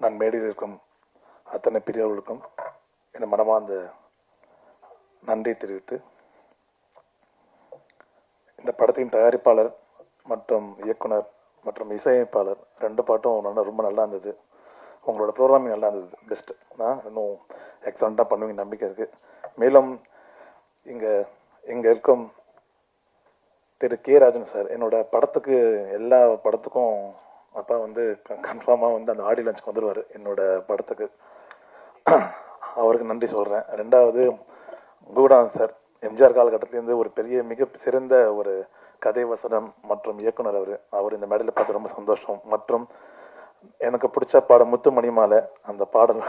நான் மேடையில் இருக்கும் அத்தனை பெரியவர்களுக்கும் என் மனமார்ந்த நன்றி தெரிவித்து, இந்த படத்தின் தயாரிப்பாளர் மற்றும் இயக்குனர் மற்றும் இசையமைப்பாளர் 2 பாட்டும் ரொம்ப நல்லா இருந்தது. உங்களோட ப்ரோக்ராமிங் நல்லா இருந்தது, பெஸ்ட். இன்னும் எக்ஸலண்ட்டாக பண்ணுவீங்க நம்பிக்கை இருக்குது. மேலும் இங்கே இருக்கும் திரு கே ராஜன் சார், என்னோட படத்துக்கு எல்லா படத்துக்கும் அப்பா கன்ஃபார்மாக அந்த ஆடியோ லான்ச்சுக்கு வந்துடுவார் என்னோட படத்துக்கு. அவருக்கு நன்றி சொல்கிறேன். 2வது குருடான் சார், எம்ஜிஆர் காலகட்டத்திலேருந்து ஒரு மிக சிறந்த ஒரு கதை வசனம் மற்றும் இயக்குனர். அவர் இந்த மேடையில் பார்த்து ரொம்ப சந்தோஷம். மற்றும் எனக்கு பிடிச்ச பாடம் முத்து மணிமாலை, அந்த பாடல்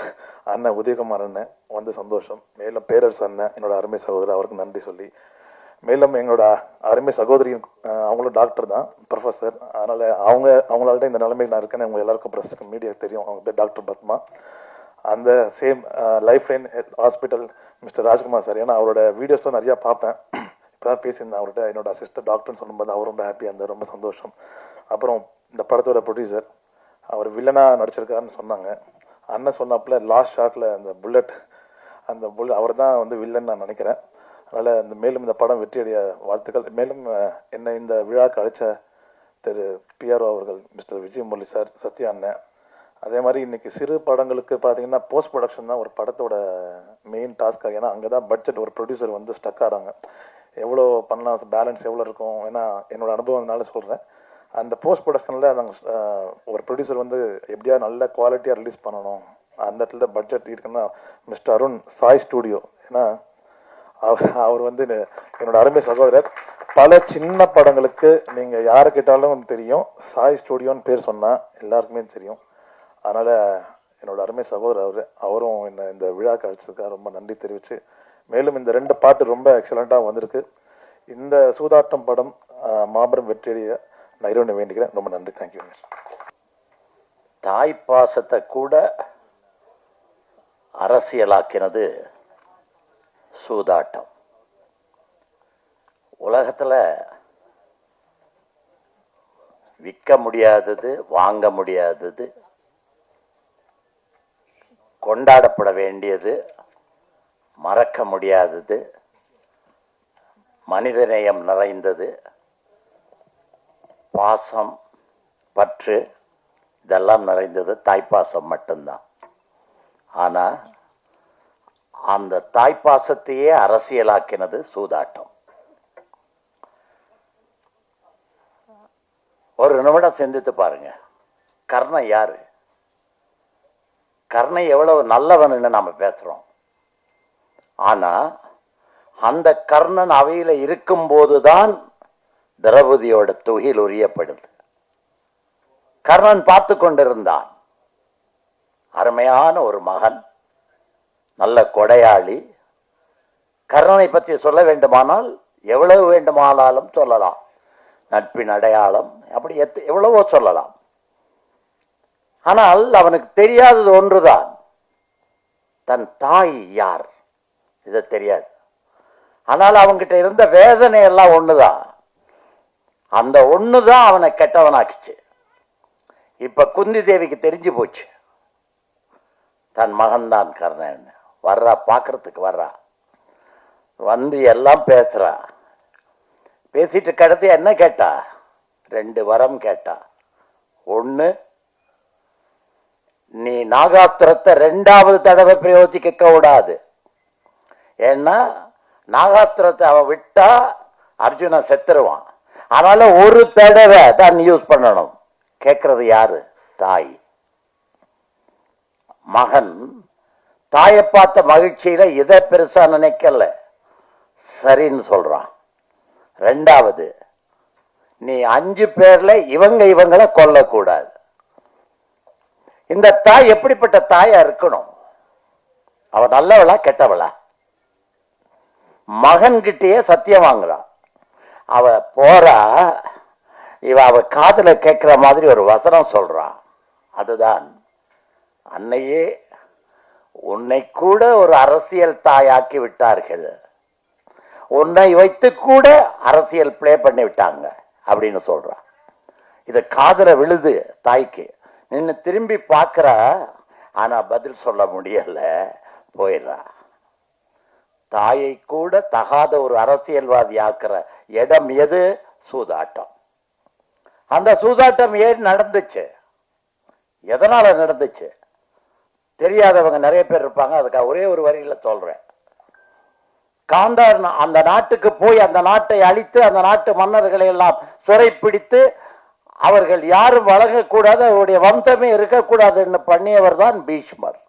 அண்ணன் உதயகுமார் அண்ணன் சந்தோஷம். மேலும் பேரரசு அண்ணன், என்னோட அருமை சகோதரர், அவருக்கு நன்றி சொல்லி, மேலும் எங்களோட அருமை சகோதரி, அவங்களும் டாக்டர் தான், ப்ரொஃபஸர். அதனால் அவங்களால தான் இந்த நிலைமையில் நான் இருக்கேன்னு அவங்க எல்லாருக்கும் ப்ரெஸ் மீடியா தெரியும். அவங்க பேர் டாக்டர் பத்மா. அந்த same life line hospital mister Rajkumar sir, ஏன்னா அவரோட வீடியோஸ்லாம் நிறையா பார்ப்பேன். இப்போ தான் பேசியிருந்தேன் அவர்கிட்ட. என்னோட அசிஸ்டன்ட் டாக்டர்னு சொல்லும்போது அவர் ரொம்ப ஹாப்பியாக இருந்தார், ரொம்ப சந்தோஷம். அப்புறம் இந்த படத்தோட ப்ரொடியூசர், அவர் வில்லனாக நடிச்சிருக்காருன்னு சொன்னாங்க. அண்ணன் சொன்னாப்புல லாஸ்ட் ஷாட்டில் அந்த புல்லட் அவர் தான் வில்லன் நான் நினைக்கிறேன். அதனால் மேலும் இந்த படம் வெற்றியடைய வாழ்த்துக்கள். மேலும் என்னை இந்த விழாக்கு அழைச்ச திரு பிஆர்ஓ அவர்கள், மிஸ்டர் விஜய் முரளி சார், சத்யா அண்ணன். அதே மாதிரி இன்னைக்கு சிறு படங்களுக்கு பார்த்தீங்கன்னா போஸ்ட் ப்ரொடக்ஷன் தான் ஒரு படத்தோட மெயின் டாஸ்க்காக. ஏன்னா அங்கே தான் பட்ஜெட் ஒரு ப்ரொடியூசர் ஸ்டக் ஆகிறாங்க. எவ்வளோ பண்ணலாம், பேலன்ஸ் எவ்வளோ இருக்கும். ஏன்னா என்னோட அனுபவம்னால சொல்கிறேன். அந்த போஸ்ட் ப்ரொடக்ஷனில் நாங்கள் ஒரு ப்ரொடியூசர் எப்படியா நல்ல குவாலிட்டியாக ரிலீஸ் பண்ணணும், அந்த இடத்துல பட்ஜெட் இருக்குன்னா மிஸ்டர் அருண் சாய் ஸ்டூடியோ. ஏன்னா அவர் என்னோட அருமை சகோதரர். பல சின்ன படங்களுக்கு நீங்கள் யாரை கேட்டாலும் தெரியும், சாய் ஸ்டூடியோன்னு பேர் சொன்னால் எல்லாருக்குமே தெரியும். அதனால் என்னோட அருமை சகோதரர் அவரும் என்னை இந்த விழாக்கு அழைச்சதுக்காக ரொம்ப நன்றி தெரிவித்து, மேலும் இந்த 2 பாட்டு ரொம்ப எக்ஸலண்ட்டாக வந்திருக்கு. இந்த சூதாட்டம் படம் மாபெரும் வெற்றியடைய நான் இறைவனை வேண்டிக்கிறேன். ரொம்ப நன்றி. தேங்க்யூ. தாய் பாசத்தை கூட அரசியலாக்கினது சூதாட்டம். உலகத்தில் விற்க முடியாதது, வாங்க முடியாதது, கொண்டாடப்பட வேண்டியது, மறக்க முடியாதது, மனிதநேயம் நிறைந்தது, பாசம், பற்று, இதெல்லாம் நிறைந்தது தாய்ப்பாசம் மட்டும்தான். ஆனால் அந்த தாய்ப்பாசத்தையே அரசியலாக்கினது சூதாட்டம். ஒரு நிமிடம் சிந்தித்து பாருங்க. கர்ணன் யாரு? கர்ணன் எவ்வளவு நல்லவன்னு நாம பேசுறோம். ஆனா அந்த கர்ணன் அவையில இருக்கும் போதுதான் திரௌபதியோட துகில் உரியப்படுது. கர்ணன் பார்த்து கொண்டிருந்தான். அருமையான ஒரு மகன், நல்ல கொடையாளி. கர்ணனை பற்றி சொல்ல வேண்டுமானால் எவ்வளவு வேண்டுமானாலும் சொல்லலாம். நட்பின் அடையாளம், அப்படி எவ்வளவோ சொல்லலாம். ஆனால் அவனுக்கு தெரியாதது ஒன்றுதான், தன் தாய் யார், இது தெரியாது. ஆனால் அவன்கிட்ட இருந்த வேதனை எல்லாம் ஒண்ணுதான். அந்த ஒண்ணுதான் அவனை கெட்டவனாக்குச்சு. இப்ப குந்தி தேவிக்கு தெரிஞ்சு போச்சு, தன் மகன் தான் கர்ணன். வர்றா, பார்க்கறதுக்கு வர்றா, எல்லாம் பேசுறா. பேசிட்டு கடைசி என்ன கேட்டா? 2 வரம் கேட்டா. ஒண்ணு, நீ நாகாத்திரத்தை 2வது தடவை பிரயோகிக்க கூடாது. ஏன்னா நாகாத்திரத்தை அவ விட்டா அர்ஜுனன் செத்துருவான். அதனால ஒரு தடவை தான் யூஸ் பண்ணணும். கேட்கறது யாரு? தாய். மகன் தாயை பார்த்த மகிழ்ச்சியில இதை பெருசா நினைக்கல, சரின்னு சொல்றான். 2வது, நீ 5 பேர்ல இவங்களை கொல்லக்கூடாது. இந்த தாய் எப்படிப்பட்ட தாயா இருக்கணும்? அவ நல்லவளா கெட்டவளா? மகன்கிட்டயே சத்தியம் வாங்குறா. அவ போறா, அவ காதுல கேட்கிற மாதிரி ஒரு வசனம் சொல்றான். அதுதான், அன்னையே உன்னை கூட ஒரு அரசியல் தாயாக்கி விட்டார்கள், உன்னை வைத்து கூட அரசியல் பிளே பண்ணி விட்டாங்க அப்படின்னு சொல்றான். இது காதுல விழுது தாய்க்கு. நின்று திரும்பி பார்க்கிற, ஆனா பதில் சொல்ல முடியல, போயிடுறா. தாயை கூட தகாத ஒரு அரசியல்வாதி ஆக்குற இடம் எது? சூதாட்டம். அந்த சூதாட்டம் ஏன் நடந்துச்சு, எதனால நடந்துச்சு தெரியாதவங்க நிறைய பேர் இருப்பாங்க. அதுக்காக ஒரே ஒரு வரியில சொல்றேன். காந்தார் அந்த நாட்டுக்கு போய் அந்த நாட்டை அழித்து அந்த நாட்டு மன்னர்களை எல்லாம் சிறைப்பிடித்து அவர்கள் யாரும் வழங்கக்கூடாது, அவருடைய வம்சமே இருக்கக்கூடாதுன்னு பண்ணியவர் தான் பீஷ்மர்.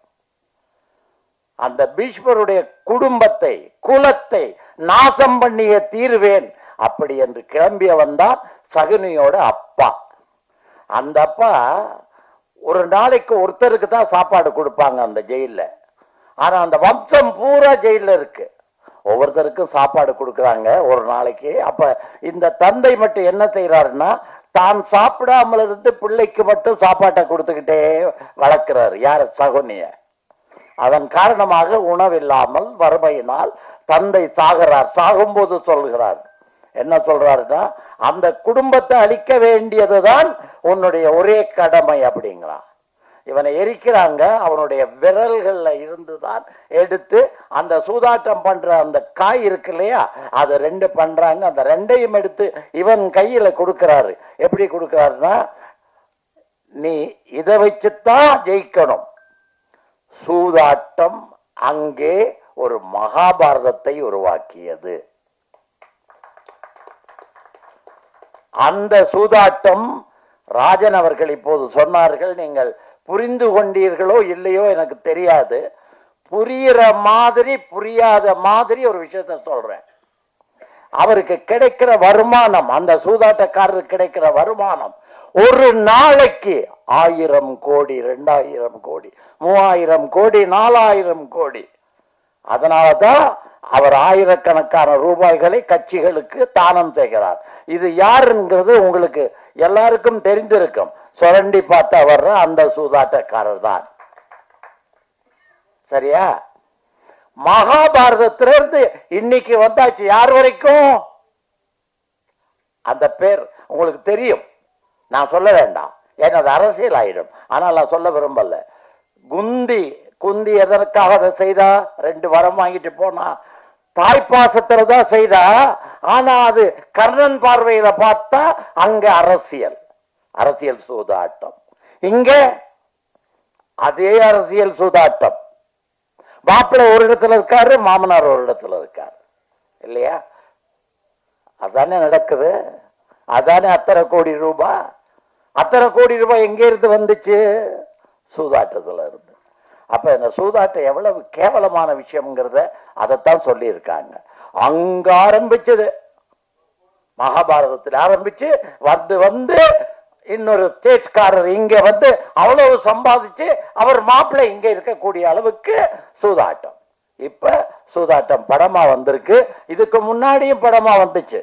அந்த பீஷ்மருடைய குடும்பத்தை குலத்தை நாசம் பண்ணிய தீர்வேன் அப்படி என்று கிளம்பியவன் தான் சகுனியோட அப்பா. அந்த அப்பா ஒரு நாளைக்கு ஒருத்தருக்கு தான் சாப்பாடு கொடுப்பாங்க அந்த ஜெயில. ஆனா அந்த வம்சம் பூரா ஜெயில இருக்கு, ஒவ்வொருத்தருக்கும் சாப்பாடு கொடுக்கறாங்க ஒரு நாளைக்கு. அப்ப இந்த தந்தை மட்டும் என்ன செய்யறாருன்னா, தான் சாப்பிடாமல் இருந்து பிள்ளைக்கு மட்டும் சாப்பாட்டை கொடுத்துக்கிட்டே வளர்க்கிறாரு. யார்? சகுனிய. அதன் காரணமாக உணவில்லாமல் வறுமையினால் தந்தை சாகிறார். சாகும்போது சொல்கிறார், என்ன சொல்றாருன்னா, அந்த குடும்பத்தை அழிக்க வேண்டியதுதான் உன்னுடைய ஒரே கடமை அப்படிங்கிறான். இவனை எரிக்கிறாங்க, அவனுடைய விரல்கள்ல இருந்துதான் எடுத்து அந்த சூதாட்டம் பண்ற அந்த காய் இருக்கு இல்லையா, அதை ரெண்டு பண்றாங்க. அந்த ரெண்டையும் எடுத்து இவன் கையில கொடுக்கிறாரு. எப்படி கொடுக்கிறாருன்னா, நீ இதை வச்சுத்தான் ஜெயிக்கணும். சூதாட்டம் அங்கே ஒரு மகாபாரதத்தை உருவாக்கியது. அந்த சூதாட்டம் ராஜன் அவர்கள் இப்போது சொன்னார்கள், நீங்கள் புரிந்து கொண்டீர்களோ இல்லையோ எனக்கு தெரியாது. புரிகிற மாதிரி புரியாத மாதிரி ஒரு விஷயத்த சொல்றேன். அவருக்கு கிடைக்கிற வருமானம், அந்த சூதாட்டக்காரருக்கு கிடைக்கிற வருமானம் ஒரு நாளைக்கு 1000 கோடி, 2000 கோடி, 3000 கோடி, 4000 கோடி. அதனாலதான் அவர் ஆயிரக்கணக்கான ரூபாய்களை கட்சிகளுக்கு தானம் செய்கிறார். இது யாருங்கிறது உங்களுக்கு எல்லாருக்கும் தெரிந்திருக்கும். சுரண்டி பார்த்து வர்ற அந்த சூதாட்டக்காரர் தான். சரியா? மகாபாரதத்திலிருந்து இன்னைக்கு வந்தாச்சு யார் வரைக்கும்? அந்த பேர் உங்களுக்கு தெரியும், நான் சொல்ல வேண்டாம், ஏன்னா அது அரசியல் ஆயிடும். ஆனால் நான் சொல்ல விரும்பல. குந்தி எதற்காக அதை செய்தா? 2 வரம் வாங்கிட்டு போனா, தாய்ப்பாசத்துல தான் செய்தா. ஆனா அது கர்ணன் பார்வையில பார்த்தா அங்க அரசியல் சூதாட்டம். இங்க அதே அரசியல் சூதாட்டம். மாப்பிள்ளை ஒரு இடத்துல இருக்காரு, மாமனார் ஒரு இடத்துல இருக்காரு, இல்லையா? அதானே நடக்குது. அதானே அத்தனை கோடி ரூபாய் எங்க இருந்து வந்துச்சு? சூதாட்டத்துல இருந்து. அப்ப இந்த சூதாட்டம் எவ்வளவு கேவலமான விஷயம்ங்கிறத அதைத்தான் சொல்லி இருக்காங்க. அங்க ஆரம்பிச்சது, மகாபாரதத்தில் ஆரம்பிச்சு வந்து இன்னொரு ஸ்டேட்காரர் இங்க வந்து அவ்வளவு சம்பாதிச்சு அவர் மாப்பிள்ளை இங்க இருக்கக்கூடிய அளவுக்கு சூதாட்டம். இப்ப சூதாட்டம் படமா வந்திருக்கு. இதுக்கு முன்னாடியும் படமா வந்துச்சு.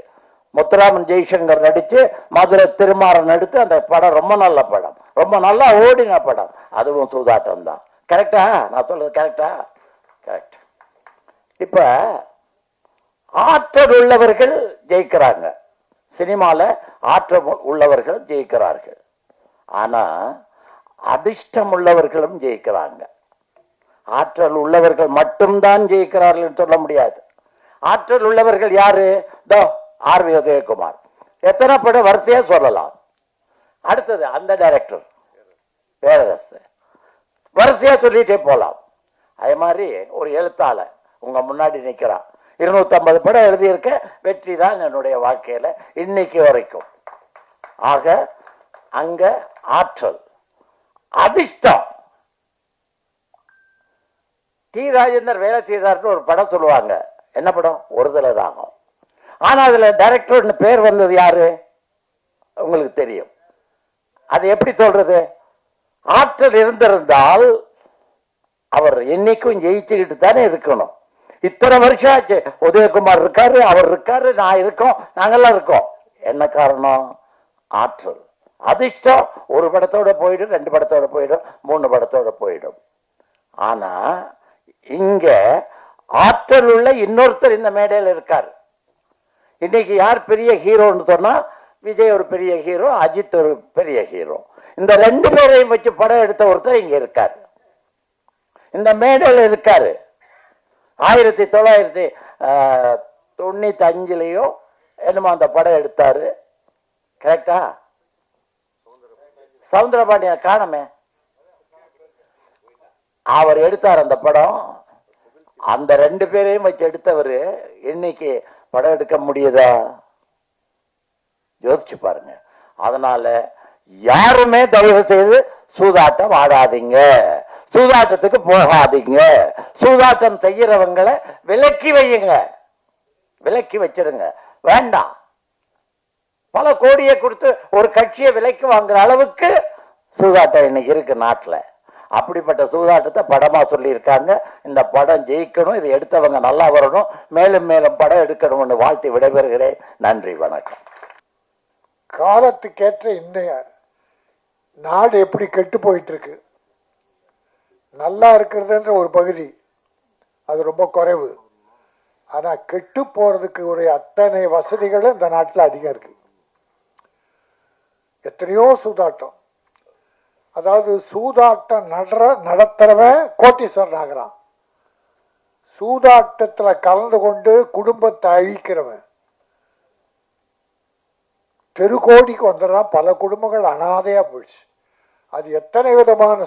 முத்துராமன் ஜெய்சங்கர் நடிச்சு மதுரை திருமாறன் நடித்து அந்த படம் ரொம்ப நல்ல படம், ரொம்ப நல்லா ஓடின படம். அதுவும் சூதாட்டம் தான். கரெக்டா? நான் சொல்றது கரெக்டா? கரெக்ட். இப்ப ஆற்றல் உள்ளவர்கள் ஜெயிக்கிறாங்க, சினிமால ஆற்றல் உள்ளவர்கள் ஜெயிக்கிறார்கள். ஆனா அதிர்ஷ்டம் உள்ளவர்களும் ஜெயிக்கிறாங்க. ஆற்றல் உள்ளவர்கள் மட்டும்தான் ஜெயிக்கிறார்கள் சொல்ல முடியாது. ஆற்றல் உள்ளவர்கள் யாரு? ஆர்.வி. உதயகுமார். எத்தனை படம் வரிசையா சொல்லலாம். அடுத்தது அந்த டைரக்டர் பேரரசு, வரிசையா சொல்லிட்டே போலாம். அதே மாதிரி ஒரு எழுத்தாளர் உங்க முன்னாடி நிக்கிறான், 250 படம் எழுதியிருக்க, வெற்றி தான் என்னுடைய வாழ்க்கையில இன்னைக்கு வரைக்கும். ஆக அங்க ஆற்றல், அதிர்ஷ்டம். டி. ராஜேந்தர் வேலை செய்தார்னு ஒரு படம் சொல்லுவாங்க. என்ன படம்? ஒருதலை ராகம். ஆனா அதுல டைரக்டர் பேர் வந்தது யாரு? உங்களுக்கு தெரியும். அது எப்படி சொல்றது? ஆற்றல் இருந்திருந்தால் அவர் என்னைக்கும் ஜெயிச்சுக்கிட்டு தானே இருக்கணும். இத்தனை வருஷம் ஆச்சு. உதயகுமார் இருக்காரு, அவர் இருக்காரு, நான் இருக்கோம், நாங்கெல்லாம் இருக்கோம். என்ன காரணம்? ஆற்றல். அதிர்ஷ்டம் ஒரு படத்தோட போயிடும், 2 படத்தோட போயிடும், 3 படத்தோட போயிடும். ஆனா இங்க ஆற்றல் உள்ள இன்னொருத்தர் இந்த மேடையில் இருக்காரு. இன்னைக்கு யார் பெரிய ஹீரோன்னு சொன்னா, விஜய் ஒரு பெரிய ஹீரோ, அஜித் ஒரு பெரிய ஹீரோ. இந்த 2 பேரையும் வச்சு படம் எடுத்த ஒருத்தர் இங்க இருக்காரு. இந்த மேடையில் இருக்காரு. 1995 என்னமோ அந்த படம் எடுத்தாரு. கரெக்டா? சவுந்தரபாண்டியன் காணமே. அவர் எடுத்தார் அந்த படம். அந்த 2 பேரையும் வச்சு எடுத்தவர் இன்னைக்கு படம் எடுக்க முடியுதா? யோசிச்சு பாருங்க. அதனால யாருமே தயவு செய்து சூதாட்டம் ஆடாதீங்க, சூதாட்டத்துக்கு போகாதீங்க. சூதாட்டம் செய்யறவங்களை விலக்கி வையுங்க, விலக்கி வச்சிருங்க. வேண்டாம். பல கோடியை கொடுத்து ஒரு கட்சியை விலைக்கு வாங்குற அளவுக்கு சூதாட்டம் இன்னைக்கு இருக்கு நாட்டுல. அப்படிப்பட்ட சூதாட்டத்தை படமா சொல்லியிருக்காங்க. இந்த படம் ஜெயிக்கணும், இது எடுத்தவங்க நல்லா வரணும், மேலும் மேலும் படம் எடுக்கணும்னு வாழ்த்தி விடைபெறுகிறேன். நன்றி, வணக்கம். காலத்துக்கேற்ற இன்றைய நாடு எப்படி கெட்டு போயிட்டு இருக்கு. நல்லா இருக்கிறதுன்ற ஒரு பகுதி, அது ரொம்ப குறைவு. ஆனா கெட்டு போறதுக்கு ஒரு அத்தனை வசதிகளும் இந்த நாட்டில் அதிகம் இருக்கு. எத்தனையோ சூதாட்டம், அதாவது சூதாட்டம் நடத்துறவன் கோட்டீஸ்வரன் ஆகிறான். சூதாட்டத்துல கலந்து கொண்டு குடும்பத்தை அழிக்கிறவன் தெருக்கோடிக்கு வந்துடுறான். பல குடும்பங்கள் அனாதையா போயிடுச்சு. அது எத்தனை விதமான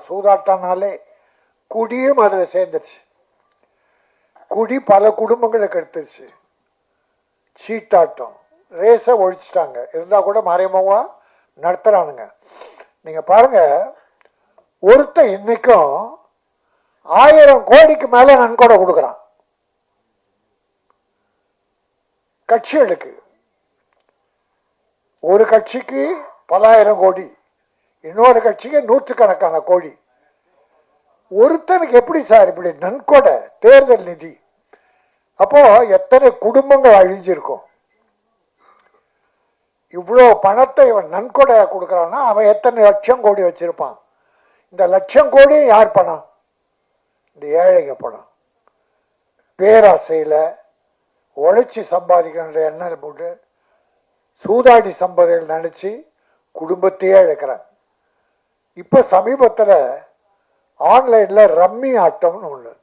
சூதாட்டம்னாலே குடியும் அதுல சேர்ந்துருச்சு. குடி பல குடும்பங்களுக்கு எடுத்துருச்சு. சீட்டாட்டம், ரேஸ ஒழிச்சிட்டாங்க. இருந்தா கூட மறைமுகமா நடத்துறானுங்க. நீங்க பாருங்க, ஒருத்தன் இன்னைக்கும் 1000 கோடிக்கு மேல நன்கொடை கொடுக்கறான் கட்சிகளுக்கு. ஒரு கட்சிக்கு பல ஆயிரம் கோடி, இன்னொரு கட்சிக்கு 100கணக்கான கோடி. ஒருத்தனுக்கு எப்படி சார் இப்படி நன்கொடை, தேர்தல் நிதி? அப்போ எத்தனை குடும்பங்கள் அழிஞ்சிருக்கும். இவ்வளவு பணத்தை இவன் நன்கொடையா கொடுக்கறான்னா அவன் எத்தனை லட்சம் கோடி வச்சிருப்பான். இந்த லட்சம் கோடி யார் பணம்? இந்த ஏழைங்க பணம். பேராசையில உழைச்சி சம்பாதிக்கிற எண்ணெய் போட்டு சூதாடி சம்பதிகள் நினைச்சு குடும்பத்தையே இழக்கிறாங்க. இப்ப சமீபத்துல ஆன்லைன்ல ரம்மி ஆட்டம்னு ஒண்ணு,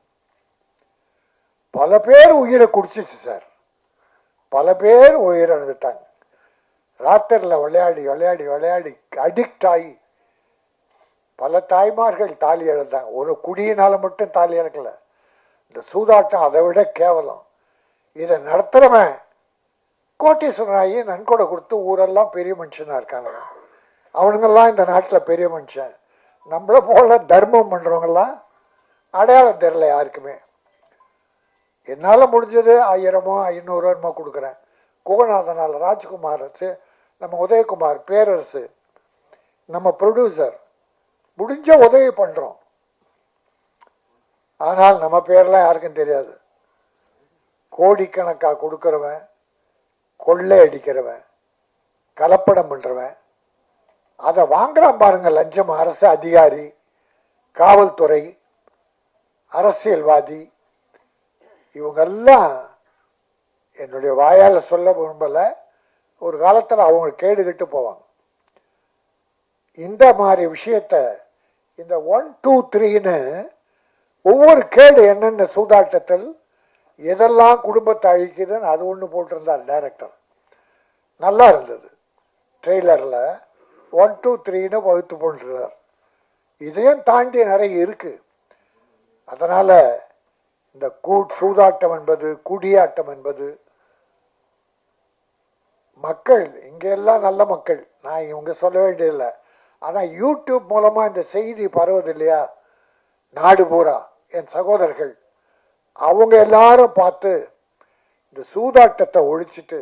பல பேர் உயிரை குடிச்சிச்சு சார். பல பேர் உயிரை எழுந்துட்டாங்க. ராத்திரில விளையாடி விளையாடி விளையாடி அடிக்ட் ஆகி பல தாய்மார்கள் தாலி இழந்தாங்க. ஒரு குடியினால மட்டும் தாலி இழக்கல. இந்த சூதாட்டம் அதை விட கேவலம். இதை நடத்துறவன் கோட்டீஸ்வரனாகி நன்கொடை கொடுத்து ஊரெல்லாம் பெரிய மனுஷனா இருக்காங்க. அவனுங்கெல்லாம் இந்த நாட்டில் பெரிய மனுஷன். நம்மள போல தர்மம் பண்றவங்கெல்லாம் அடையாளம் தெரியல யாருக்குமே. என்னால முடிஞ்சது 1000மோ 500 கொடுக்குறேன். குகநாதனால ராஜ்குமார், நம்ம உதயகுமார், பேரரசு, நம்ம ப்ரொடியூசர் முடிஞ்ச உதவி பண்றோம். ஆனால் நம்ம பேர்லாம் யாருக்கும் தெரியாது. கோடிக்கணக்கா கொடுக்கிறவன், கொள்ளை அடிக்கிறவன், கலப்படம் பண்றவன், அதை வாங்குறான் பாருங்க லஞ்சம். அரசு அதிகாரி, காவல்துறை, அரசியல்வாதி, இவங்கெல்லாம் என்னுடைய வாயால சொல்ல விரும்பல, ஒரு காலத்துல அவங்க கேடு கெட்டு போவாங்க. இந்த மாதிரி விஷயத்த இந்த 1, 2, 3ன்னு ஒவ்வொரு கேடு என்னென்ன சூதாட்டத்தில் எதெல்லாம் குடும்பத்தை அழிக்குதுன்னு அது ஒண்ணு போட்டிருந்தார் டைரக்டர். நல்லா இருந்தது. ட்ரெய்லர்ல 1, 2, 3ன்னு வகுத்து போட்டிருந்தார். இதையும் தாண்டி நிறைய இருக்கு. அதனால இந்த சூதாட்டம் என்பது, குடியாட்டம் என்பது, மக்கள் இங்க எல்லாம் நல்ல மக்கள், நான் இவங்க சொல்ல வேண்டியதில்லை. ஆனா யூடியூப் மூலமா இந்த செய்தி பரவுது இல்லையா, நாடு பூரா என் சகோதரர்கள் அவங்க எல்லாரும் பார்த்து இந்த சூதாட்டத்தை ஒழிச்சிட்டு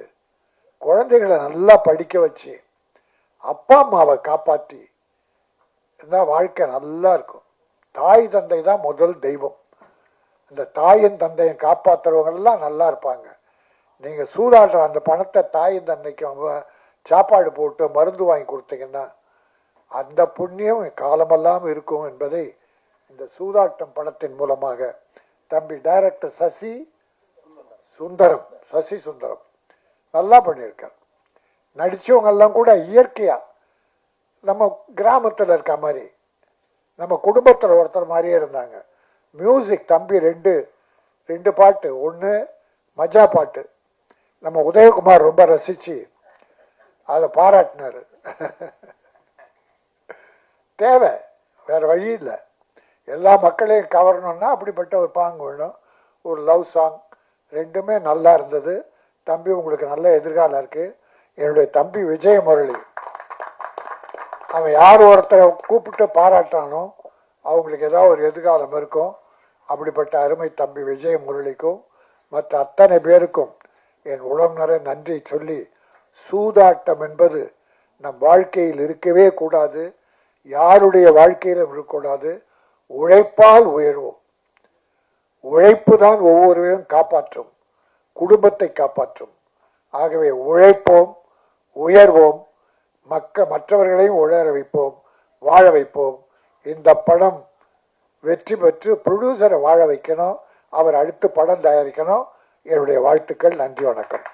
குழந்தைகளை நல்லா படிக்க வச்சு அப்பா அம்மாவை காப்பாற்றி இருந்தா வாழ்க்கை நல்லா இருக்கும். தாய் தந்தை தான் முதல் தெய்வம். இந்த தாயின் தந்தையை காப்பாற்றுறவங்க எல்லாம் நல்லா இருப்பாங்க. நீங்க சூதாடுற அந்த பணத்தை தாயின் தந்தைக்கு சாப்பாடு போட்டு மருந்து வாங்கி கொடுத்தீங்கன்னா அந்த புண்ணியம் காலமெல்லாம் இருக்கும் என்பதை இந்த சூதாட்டம் படத்தின் மூலமாக தம்பி டைரக்டர் சசி சுந்தரம் நல்லா பண்ணியிருக்கார். நடிச்சவங்க எல்லாம் கூட இயற்கையா நம்ம கிராமத்தில் இருக்க மாதிரி நம்ம குடும்பத்தில் ஒருத்தர் மாதிரியே இருந்தாங்க. மியூசிக் தம்பி ரெண்டு பாட்டு, ஒன்று மஜா பாட்டு நம்ம உதயகுமார் ரொம்ப ரசிச்சு அதை பாராட்டினார். தேவை, வேற வழி இல்லை. எல்லா மக்களையும் கவரணும்னா அப்படிப்பட்ட ஒரு பாங்கு வேணும். ஒரு லவ் சாங், ரெண்டுமே நல்லா இருந்தது. தம்பி உங்களுக்கு நல்ல எதிர்காலம் இருக்கு. என்னுடைய தம்பி விஜய முரளி, அவன் யார் ஒருத்தரை கூப்பிட்டு பாராட்டானோ அவங்களுக்கு ஏதாவது ஒரு எதிர்காலம் இருக்கும். அப்படிப்பட்ட அருமை தம்பி விஜய முரளிக்கும் மற்ற அத்தனை பேருக்கும் என் உளம் நிறை நன்றி சொல்லி, சூதாட்டம் என்பது நம் வாழ்க்கையில் இருக்கவே கூடாது, யாருடைய வாழ்க்கையிலும் இருக்கக்கூடாது. உழைப்பால் உயர்வோம். உழைப்பு தான் ஒவ்வொருவரையும் காப்பாற்றும், குடும்பத்தை காப்பாற்றும். ஆகவே உழைப்போம், உயர்வோம், மற்றவர்களையும் உயர வைப்போம், வாழ வைப்போம். இந்த படம் வெற்றி பெற்று ப்ரொடியூசரை வாழ வைக்கணும், அவர் அடுத்து படம் தயாரிக்கணும். என்னுடைய வாழ்த்துக்கள். நன்றி, வணக்கம்.